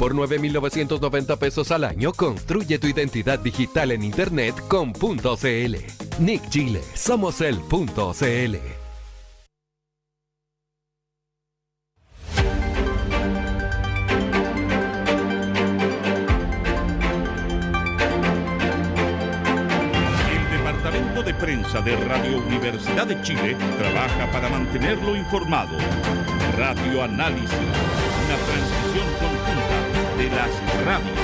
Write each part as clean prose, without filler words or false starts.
Por 9.990 pesos al año, construye tu identidad digital en Internet con .cl. Nick Chile, somos el .cl. De prensa de Radio Universidad de Chile trabaja para mantenerlo informado. Radio Análisis, una transmisión conjunta de las radios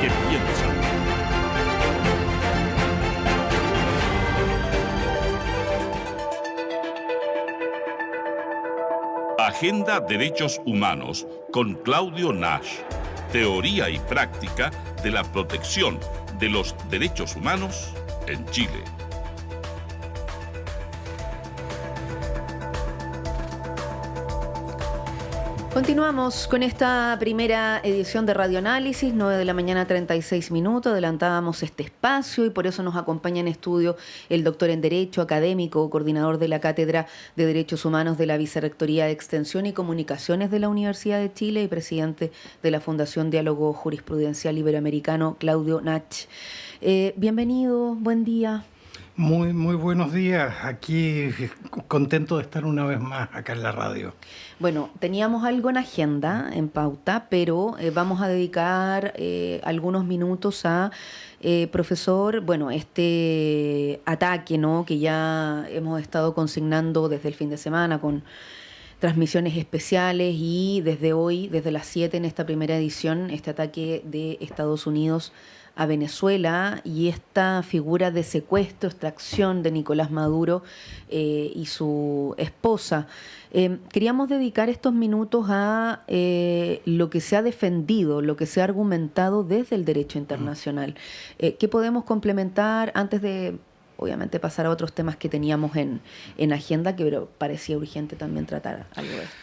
que piensan. Agenda Derechos Humanos con Claudio Nash. Teoría y práctica de la protección de los derechos humanos en Chile. Continuamos con esta primera edición de Radio Análisis, 9 de la mañana, 36 minutos. Adelantábamos este espacio y por eso nos acompaña en estudio el doctor en Derecho, académico, coordinador de la Cátedra de Derechos Humanos de la Vicerrectoría de Extensión y Comunicaciones de la Universidad de Chile y presidente de la Fundación Diálogo Jurisprudencial Iberoamericano, Claudio Nach. Bienvenido, buen día. Muy buenos días. Aquí contento de estar una vez más acá en la radio. Bueno, teníamos algo en agenda, en pauta, pero vamos a dedicar algunos minutos a, profesor, bueno, este ataque, ¿no?, que ya hemos estado consignando desde el fin de semana con transmisiones especiales y desde hoy, desde las 7 en esta primera edición, este ataque de Estados Unidos a Venezuela y esta figura de secuestro, extracción de Nicolás Maduro y su esposa. Queríamos dedicar estos minutos a lo que se ha defendido, lo que se ha argumentado desde el derecho internacional. ¿Qué podemos complementar antes de, obviamente, pasar a otros temas que teníamos en agenda, que parecía urgente también tratar algo de esto?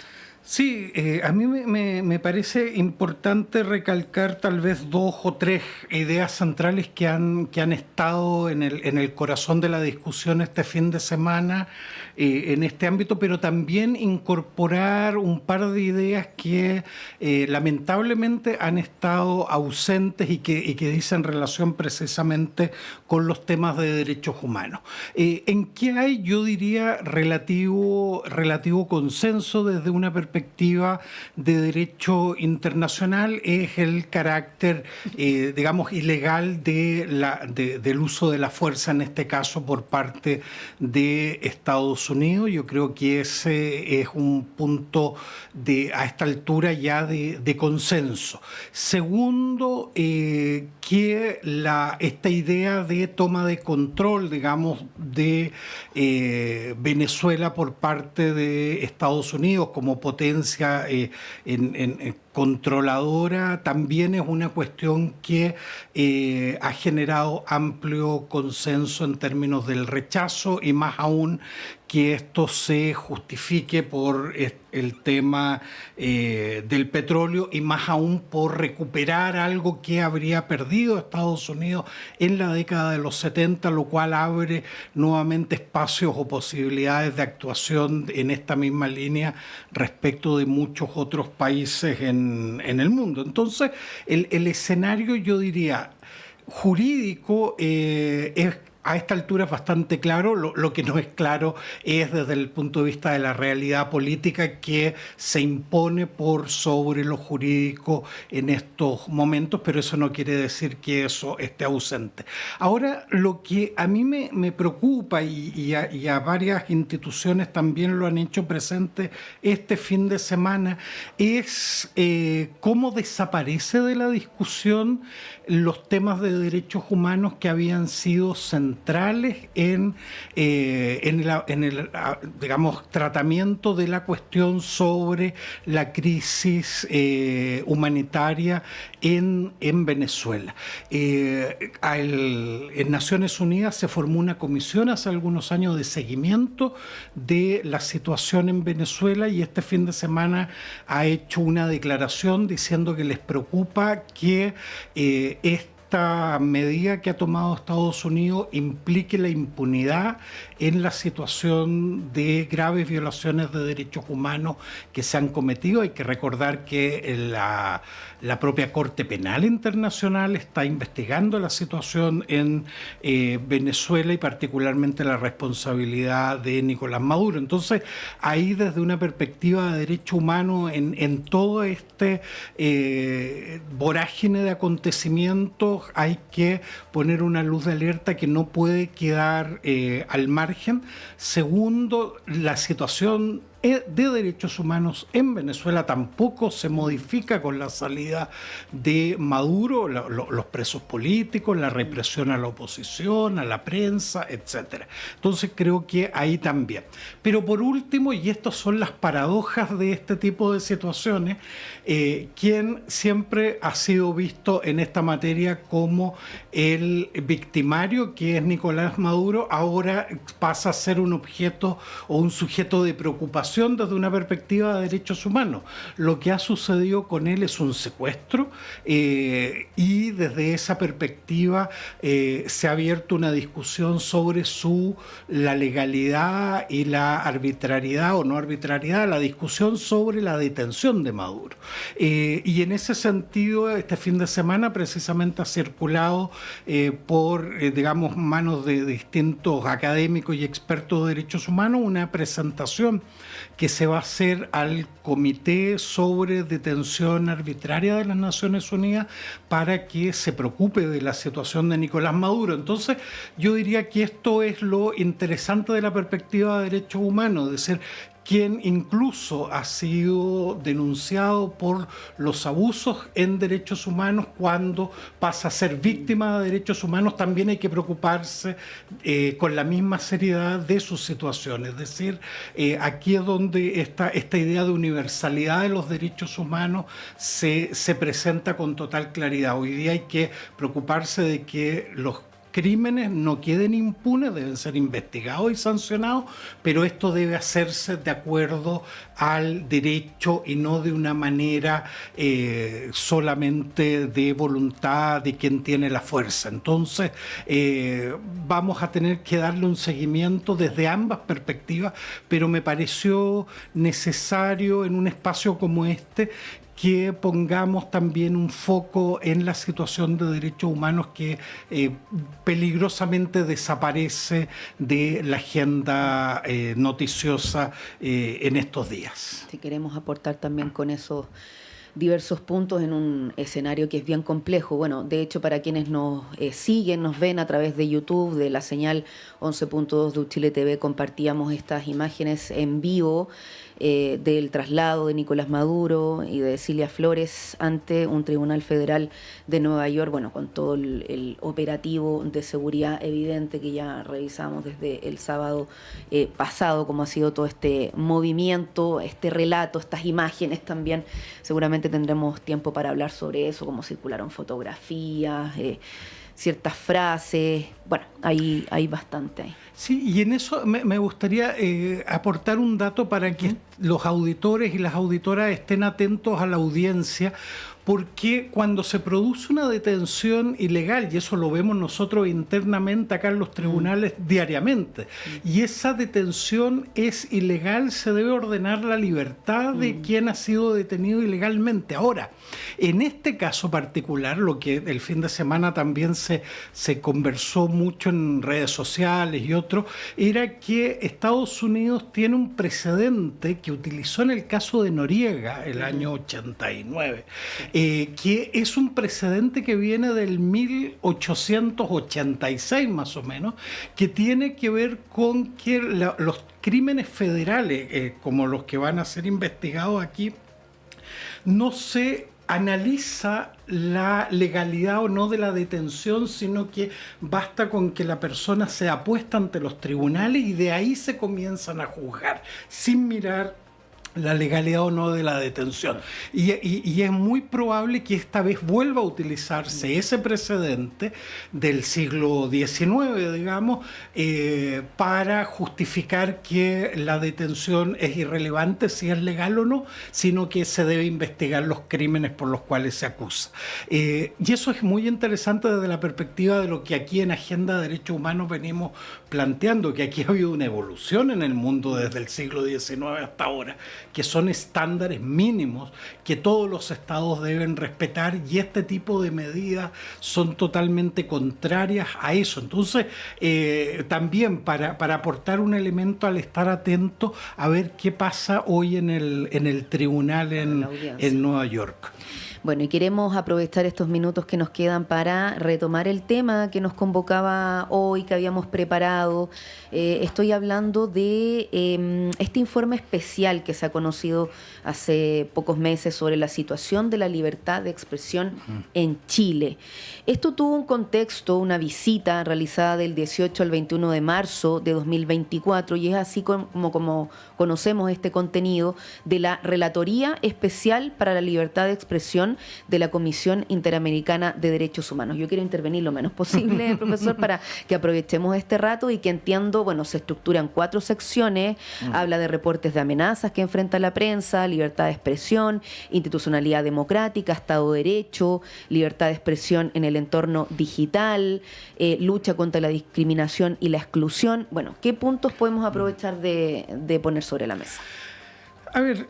Sí, a mí me parece importante recalcar tal vez 2 o 3 ideas centrales que han estado en el corazón de la discusión este fin de semana en este ámbito, pero también incorporar un par de ideas que lamentablemente han estado ausentes y que dicen relación precisamente con los temas de derechos humanos. ¿En qué hay, yo diría, relativo consenso desde una perspectiva de derecho internacional? Es el carácter, digamos, ilegal del uso de la fuerza, en este caso por parte de Estados Unidos. Yo creo que ese es un punto a esta altura ya de consenso. Segundo, que esta idea de toma de control, digamos, de Venezuela por parte de Estados Unidos como potencia controladora, también es una cuestión que ha generado amplio consenso en términos del rechazo y más aún que esto se justifique por el tema del petróleo y más aún por recuperar algo que habría perdido Estados Unidos en la década de los 70, lo cual abre nuevamente espacios o posibilidades de actuación en esta misma línea respecto de muchos otros países en el mundo. Entonces, el escenario, yo diría, jurídico es a esta altura es bastante claro. Lo que no es claro es desde el punto de vista de la realidad política que se impone por sobre lo jurídico en estos momentos, pero eso no quiere decir que eso esté ausente. Ahora, lo que a mí me preocupa y a varias instituciones también lo han hecho presente este fin de semana es cómo desaparece de la discusión los temas de derechos humanos que habían sido centrales en el digamos, tratamiento de la cuestión sobre la crisis humanitaria en Venezuela. En Naciones Unidas se formó una comisión hace algunos años de seguimiento de la situación en Venezuela y este fin de semana ha hecho una declaración diciendo que les preocupa que esta medida que ha tomado Estados Unidos implique la impunidad en la situación de graves violaciones de derechos humanos que se han cometido. Hay que recordar que la propia Corte Penal Internacional está investigando la situación en Venezuela y particularmente la responsabilidad de Nicolás Maduro. Entonces, ahí desde una perspectiva de derecho humano en todo este vorágine de acontecimientos hay que poner una luz de alerta que no puede quedar al margen. Segundo, la situación de derechos humanos en Venezuela tampoco se modifica con la salida de Maduro, los presos políticos, la represión a la oposición, a la prensa, etcétera. Entonces creo que ahí también. Pero por último, y estas son las paradojas de este tipo de situaciones, quien siempre ha sido visto en esta materia como el victimario, que es Nicolás Maduro, ahora pasa a ser un objeto o un sujeto de preocupación desde una perspectiva de derechos humanos. Lo que ha sucedido con él es un secuestro y desde esa perspectiva se ha abierto una discusión sobre la legalidad y la arbitrariedad o no arbitrariedad, la discusión sobre la detención de Maduro. Y en ese sentido, este fin de semana precisamente ha circulado por, digamos, manos de distintos académicos y expertos de derechos humanos una presentación que se va a hacer al Comité sobre Detención Arbitraria de las Naciones Unidas para que se preocupe de la situación de Nicolás Maduro. Entonces, yo diría que esto es lo interesante de la perspectiva de derechos humanos, es decir, quien incluso ha sido denunciado por los abusos en derechos humanos, cuando pasa a ser víctima de derechos humanos, también hay que preocuparse con la misma seriedad de su situación. Es decir, aquí es donde esta idea de universalidad de los derechos humanos se presenta con total claridad. Hoy día hay que preocuparse de que los crímenes no queden impunes, deben ser investigados y sancionados, pero esto debe hacerse de acuerdo al derecho y no de una manera solamente de voluntad de quien tiene la fuerza. Entonces, vamos a tener que darle un seguimiento desde ambas perspectivas, pero me pareció necesario en un espacio como este que pongamos también un foco en la situación de derechos humanos que peligrosamente desaparece de la agenda noticiosa en estos días. Si queremos aportar también con esos diversos puntos en un escenario que es bien complejo. Bueno, de hecho, para quienes nos siguen, nos ven a través de YouTube, de la señal 11.2 de Chile TV, compartíamos estas imágenes en vivo del traslado de Nicolás Maduro y de Cilia Flores ante un tribunal federal de Nueva York, bueno, con todo el operativo de seguridad evidente que ya revisamos desde el sábado pasado, como ha sido todo este movimiento, este relato, estas imágenes también. Seguramente tendremos tiempo para hablar sobre eso, cómo circularon fotografías, ciertas frases. Bueno, hay bastante ahí. Sí, y en eso me gustaría aportar un dato para que los auditores y las auditoras estén atentos a la audiencia, porque cuando se produce una detención ilegal, y eso lo vemos nosotros internamente acá en los tribunales diariamente, y esa detención es ilegal, se debe ordenar la libertad de quien ha sido detenido ilegalmente. Ahora, en este caso particular, lo que el fin de semana también se conversó mucho en redes sociales y otros, era que Estados Unidos tiene un precedente que utilizó en el caso de Noriega el año 89, que es un precedente que viene del 1886 más o menos, que tiene que ver con que los crímenes federales, como los que van a ser investigados aquí, no se analiza la legalidad o no de la detención, sino que basta con que la persona sea puesta ante los tribunales y de ahí se comienzan a juzgar, sin mirar la legalidad o no de la detención. Y es muy probable que esta vez vuelva a utilizarse ese precedente del siglo XIX, digamos, para justificar que la detención es irrelevante si es legal o no, sino que se debe investigar los crímenes por los cuales se acusa. Y eso es muy interesante desde la perspectiva de lo que aquí en Agenda de Derechos Humanos venimos planteando, que aquí ha habido una evolución en el mundo desde el siglo XIX hasta ahora, que son estándares mínimos que todos los estados deben respetar, y este tipo de medidas son totalmente contrarias a eso. Entonces, también para aportar un elemento al estar atento a ver qué pasa hoy en el tribunal en Nueva York. Bueno, y queremos aprovechar estos minutos que nos quedan para retomar el tema que nos convocaba hoy, que habíamos preparado. Estoy hablando de este informe especial que se ha conocido hace pocos meses sobre la situación de la libertad de expresión en Chile. Esto tuvo un contexto, una visita realizada del 18 al 21 de marzo de 2024, y es así como conocemos este contenido de la Relatoría Especial para la Libertad de Expresión de la Comisión Interamericana de Derechos Humanos. Yo quiero intervenir lo menos posible, profesor, para que aprovechemos este rato, y que entiendo, bueno, se estructura en 4 secciones. Habla de reportes de amenazas que enfrenta la prensa, libertad de expresión, institucionalidad democrática, Estado de Derecho, libertad de expresión en el entorno digital, lucha contra la discriminación y la exclusión. Bueno, ¿qué puntos podemos aprovechar de poner sobre la mesa? A ver,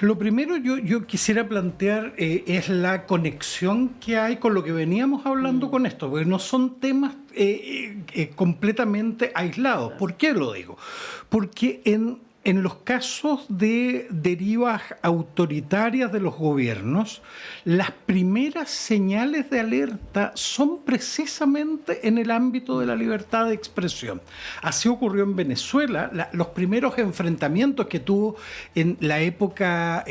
lo primero yo quisiera plantear es la conexión que hay con lo que veníamos hablando con esto, porque no son temas completamente aislados. ¿Por qué lo digo? Porque en los casos de derivas autoritarias de los gobiernos, las primeras señales de alerta son precisamente en el ámbito de la libertad de expresión. Así ocurrió en Venezuela. Los primeros enfrentamientos que tuvo en la época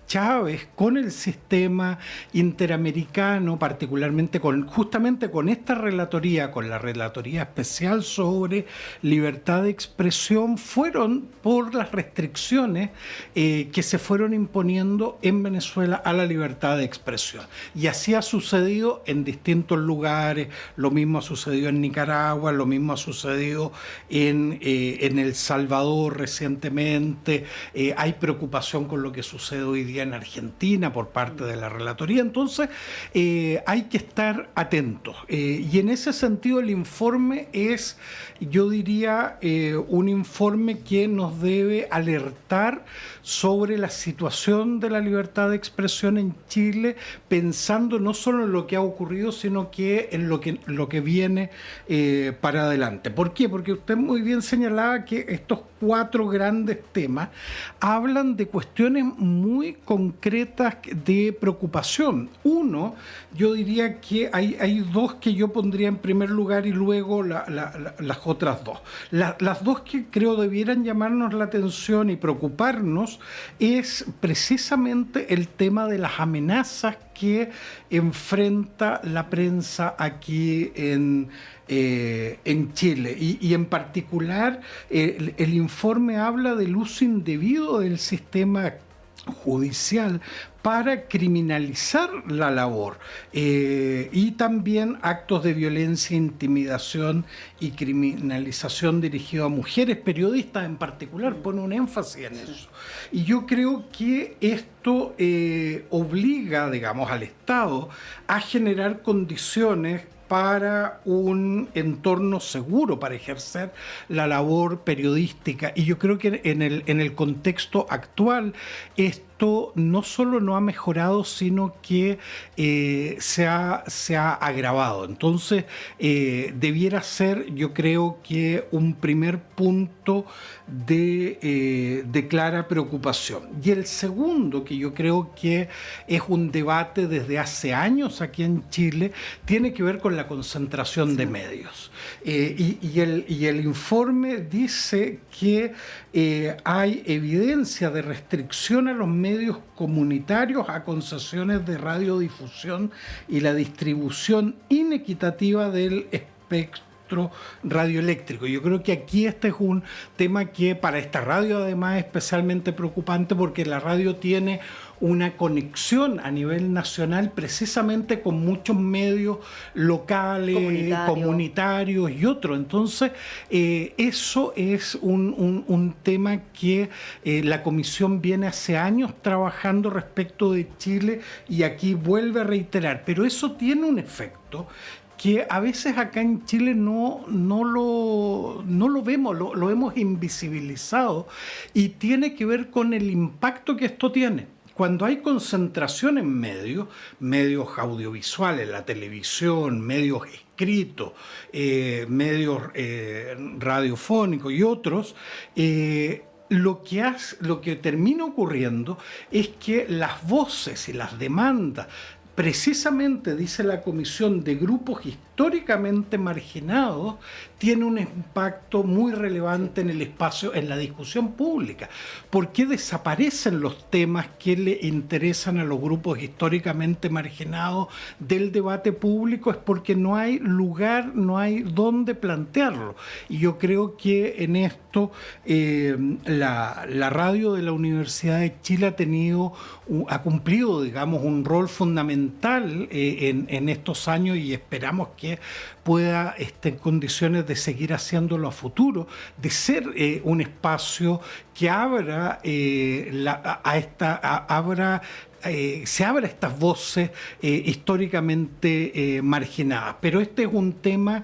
Chávez con el sistema interamericano, particularmente justamente con esta relatoría, con la Relatoría Especial sobre Libertad de Expresión, fueron por las restricciones que se fueron imponiendo en Venezuela a la libertad de expresión. Y así ha sucedido en distintos lugares. Lo mismo ha sucedido en Nicaragua, lo mismo ha sucedido en El Salvador recientemente. Hay preocupación con lo que sucede hoy día en Argentina por parte de la relatoría. Entonces, hay que estar atentos. Y en ese sentido, el informe es, yo diría, un informe que nos debe alertar sobre la situación de la libertad de expresión en Chile, pensando no solo en lo que ha ocurrido, sino que en lo que viene para adelante. ¿Por qué? Porque usted muy bien señalaba que estos 4 grandes temas hablan de cuestiones muy concretas de preocupación. Uno, yo diría que hay 2 que yo pondría en primer lugar, y luego las otras 2. Las 2 que creo debieran llamarnos la atención y preocuparnos es precisamente el tema de las amenazas que enfrenta la prensa aquí en Chile. Y en particular, el informe habla del uso indebido del sistema judicial para criminalizar la labor, y también actos de violencia, intimidación y criminalización dirigido a mujeres periodistas en particular. Pone un énfasis en eso. Y yo creo que esto obliga, digamos, al Estado a generar condiciones para un entorno seguro para ejercer la labor periodística. Y yo creo que en el contexto actual esto no solo no ha mejorado, sino que se ha agravado. Entonces, debiera ser, yo creo que un primer punto de clara preocupación. Y el segundo, que yo creo que es un debate desde hace años aquí en Chile, tiene que ver con la concentración de medios. Y el informe dice que hay evidencia de restricción a los medios comunitarios, a concesiones de radiodifusión y la distribución inequitativa del espectro suministro radioeléctrico. Yo creo que aquí este es un tema que para esta radio además es especialmente preocupante, porque la radio tiene una conexión a nivel nacional precisamente con muchos medios locales, comunitarios y otros. Entonces, eso es un tema que la Comisión viene hace años trabajando respecto de Chile, y aquí vuelve a reiterar. Pero eso tiene un efecto que a veces acá en Chile no lo vemos, lo hemos invisibilizado, y tiene que ver con el impacto que esto tiene. Cuando hay concentración en medios audiovisuales, la televisión, medios escritos, medios radiofónicos y otros, lo que termina ocurriendo es que las voces y las demandas, precisamente, dice la Comisión, de grupos históricamente marginados, tiene un impacto muy relevante en el espacio, en la discusión pública. ¿Por qué desaparecen los temas que le interesan a los grupos históricamente marginados del debate público? Es porque no hay lugar, no hay dónde plantearlo. Y yo creo que en esto la radio de la Universidad de Chile ha cumplido, digamos, un rol fundamental en estos años, y esperamos que pueda en condiciones de seguir haciéndolo a futuro, de ser un espacio que abra se abra estas voces históricamente marginadas. Pero este es un tema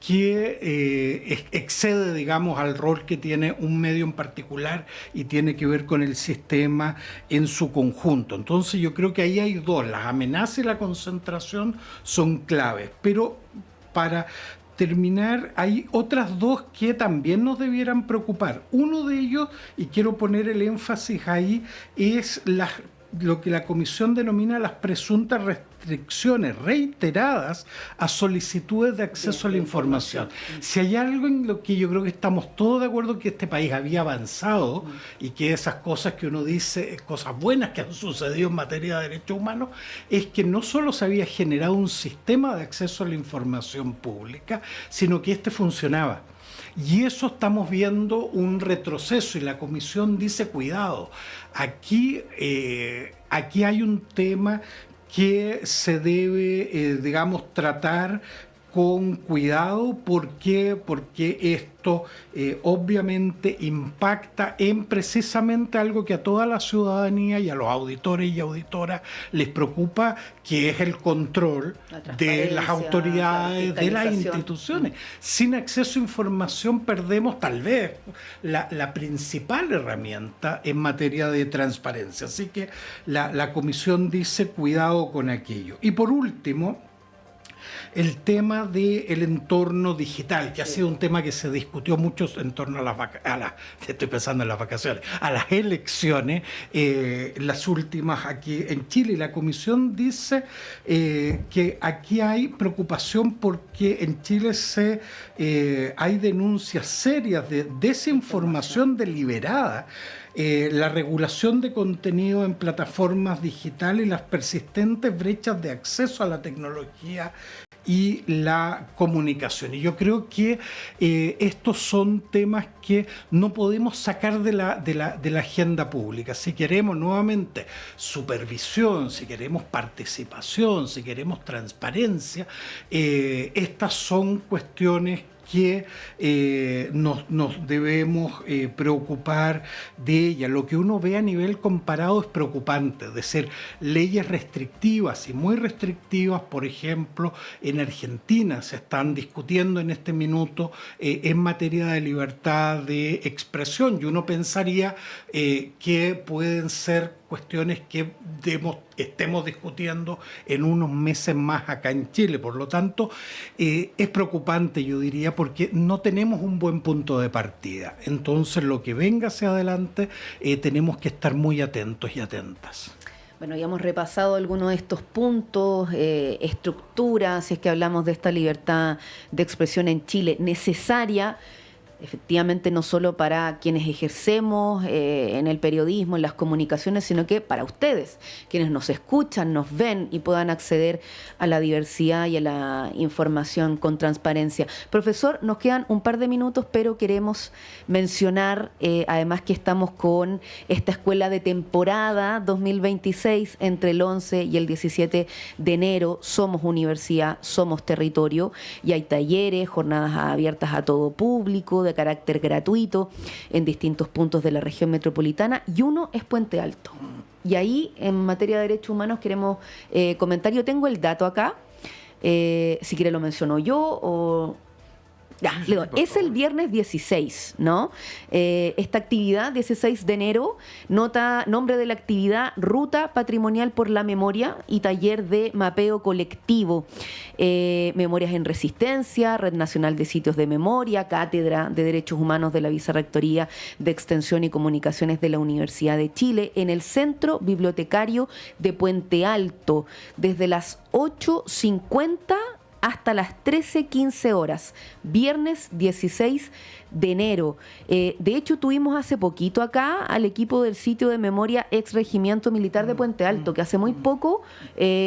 que excede, digamos, al rol que tiene un medio en particular, y tiene que ver con el sistema en su conjunto. Entonces yo creo que ahí hay dos: las amenazas y la concentración son claves. Pero para terminar, hay otras dos que también nos debieran preocupar. Uno de ellos, y quiero poner el énfasis ahí, es lo que la Comisión denomina las presuntas restricciones reiteradas a solicitudes de acceso a la información. Si hay algo en lo que yo creo que estamos todos de acuerdo, que este país había avanzado, y que esas cosas que uno dice, cosas buenas que han sucedido en materia de derechos humanos, es que no solo se había generado un sistema de acceso a la información pública, sino que este funcionaba. Y eso estamos viendo un retroceso, y la Comisión dice: cuidado, aquí hay un tema que se debe, digamos, tratar con cuidado. ¿Por qué? Porque esto obviamente impacta en precisamente algo que a toda la ciudadanía y a los auditores y auditoras les preocupa, que es el control de las autoridades, de las instituciones. Sin acceso a información perdemos tal vez la principal herramienta en materia de transparencia. Así que la Comisión dice: cuidado con aquello. Y por último, el tema del entorno digital, que ha sido un tema que se discutió mucho en torno estoy pensando en las vacaciones, a las elecciones, las últimas aquí en Chile. Y la Comisión dice que aquí hay preocupación porque en Chile hay denuncias serias de desinformación deliberada, la regulación de contenido en plataformas digitales y las persistentes brechas de acceso a la tecnología y la comunicación. Y yo creo que estos son temas que no podemos sacar de la agenda pública. Si queremos nuevamente supervisión, si queremos participación, si queremos transparencia, estas son cuestiones que nos debemos preocupar de ella. Lo que uno ve a nivel comparado es preocupante, es decir, leyes restrictivas y muy restrictivas. Por ejemplo, en Argentina se están discutiendo en este minuto en materia de libertad de expresión, y uno pensaría que pueden ser cuestiones que estemos discutiendo en unos meses más acá en Chile. Por lo tanto, es preocupante, yo diría, porque no tenemos un buen punto de partida. Entonces, lo que venga hacia adelante, tenemos que estar muy atentos y atentas. Bueno, ya hemos repasado algunos de estos puntos, estructuras, si es que hablamos de esta libertad de expresión en Chile necesaria. efectivamente no solo para quienes ejercemos en el periodismo, en las comunicaciones, sino que para ustedes, quienes nos escuchan, nos ven y puedan acceder a la diversidad y a la información con transparencia. Profesor, nos quedan un par de minutos, pero queremos mencionar además que estamos con esta escuela de temporada 2026 entre el 11 y el 17 de enero. Somos universidad, somos territorio y hay talleres, jornadas abiertas a todo público de carácter gratuito en distintos puntos de la región metropolitana y uno es Puente Alto. Y ahí en materia de derechos humanos queremos comentar, yo tengo el dato acá, si quiere lo menciono yo o... Ya, le doy. Es el viernes 16, ¿no? Esta actividad, 16 de enero, nombre de la actividad, Ruta Patrimonial por la Memoria y taller de mapeo colectivo. Memorias en Resistencia, Red Nacional de Sitios de Memoria, Cátedra de Derechos Humanos de la Vicerrectoría de Extensión y Comunicaciones de la Universidad de Chile, en el Centro Bibliotecario de Puente Alto, desde las 8:50 hasta las 13:15 horas, viernes 16 de enero. De hecho, tuvimos hace poquito acá al equipo del sitio de memoria ex Regimiento Militar de Puente Alto, que hace muy poco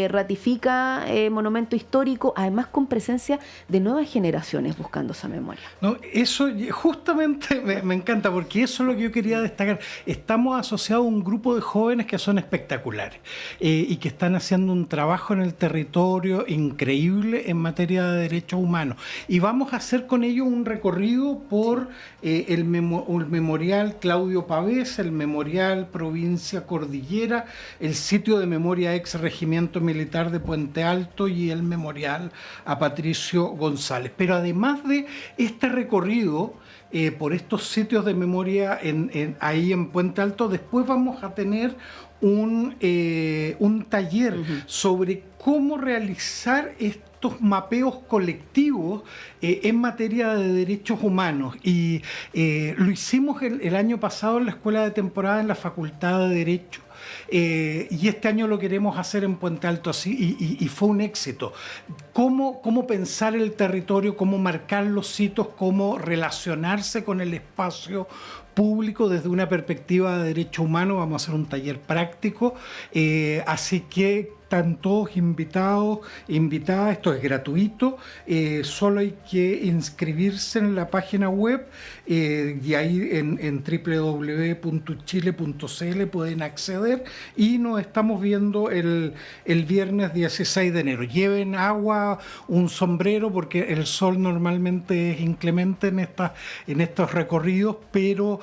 ratifica monumento histórico, además con presencia de nuevas generaciones buscando esa memoria. No, eso justamente me encanta, porque eso es lo que yo quería destacar. Estamos asociados a un grupo de jóvenes que son espectaculares y que están haciendo un trabajo en el territorio increíble en materia de derechos humanos. Y vamos a hacer con ellos un recorrido por el memorial Claudio Pavés, el memorial Provincia Cordillera, el sitio de memoria ex Regimiento Militar de Puente Alto y el memorial a Patricio González. Pero además de este recorrido por estos sitios de memoria ahí en Puente Alto, después vamos a tener un taller sobre cómo realizar estos mapeos colectivos en materia de derechos humanos. Y lo hicimos el año pasado en la escuela de temporada en la Facultad de Derecho. Y este año lo queremos hacer en Puente Alto así, y fue un éxito. Cómo pensar el territorio, cómo marcar los sitios, cómo relacionarse con el espacio público desde una perspectiva de derecho humano. Vamos a hacer un taller práctico, así que están todos invitados, invitadas. Esto es gratuito, solo hay que inscribirse en la página web y ahí en www.chile.cl pueden acceder, y nos estamos viendo el viernes 16 de enero. Lleven agua, un sombrero, porque el sol normalmente es inclemente en estos recorridos, pero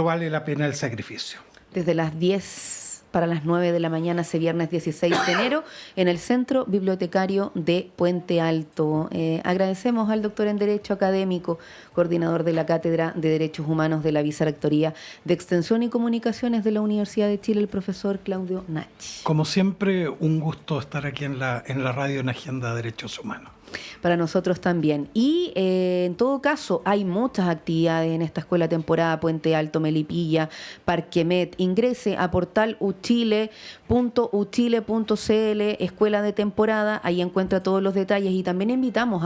vale la pena el sacrificio. Desde las 10 para las 9 de la mañana ese viernes 16 de enero en el Centro Bibliotecario de Puente Alto. Agradecemos al doctor en Derecho académico, coordinador de la Cátedra de Derechos Humanos de la Vicerrectoría de Extensión y Comunicaciones de la Universidad de Chile, el profesor Claudio Nachi. Como siempre, un gusto estar aquí en la radio en Agenda de Derechos Humanos. Para nosotros también. Y en todo caso, hay muchas actividades en esta escuela temporada, Puente Alto, Melipilla, Parquemet. Ingrese a portal uchile.uchile.cl, escuela de temporada, ahí encuentra todos los detalles, y también invitamos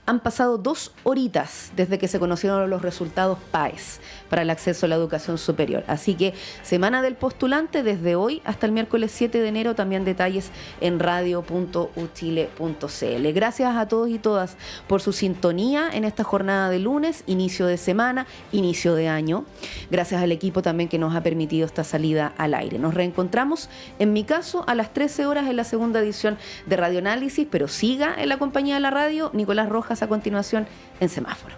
han pasado 2 horitas desde que se conocieron los resultados PAES para el acceso a la educación superior. Así que semana del postulante desde hoy hasta el miércoles 7 de enero, también detalles en radio.uchile.cl. Gracias a todos y todas por su sintonía en esta jornada de lunes, inicio de semana, inicio de año. Gracias al equipo también que nos ha permitido esta salida al aire. Nos reencontramos, en mi caso, a las 13 horas en la segunda edición de Radioanálisis, pero siga en la compañía de la radio. Nicolás Rojas a continuación en Semáforo.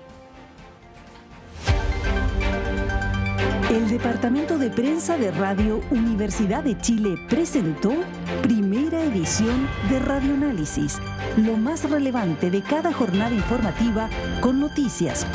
El Departamento de Prensa de Radio Universidad de Chile presentó primera edición de Radioanálisis, lo más relevante de cada jornada informativa con noticias,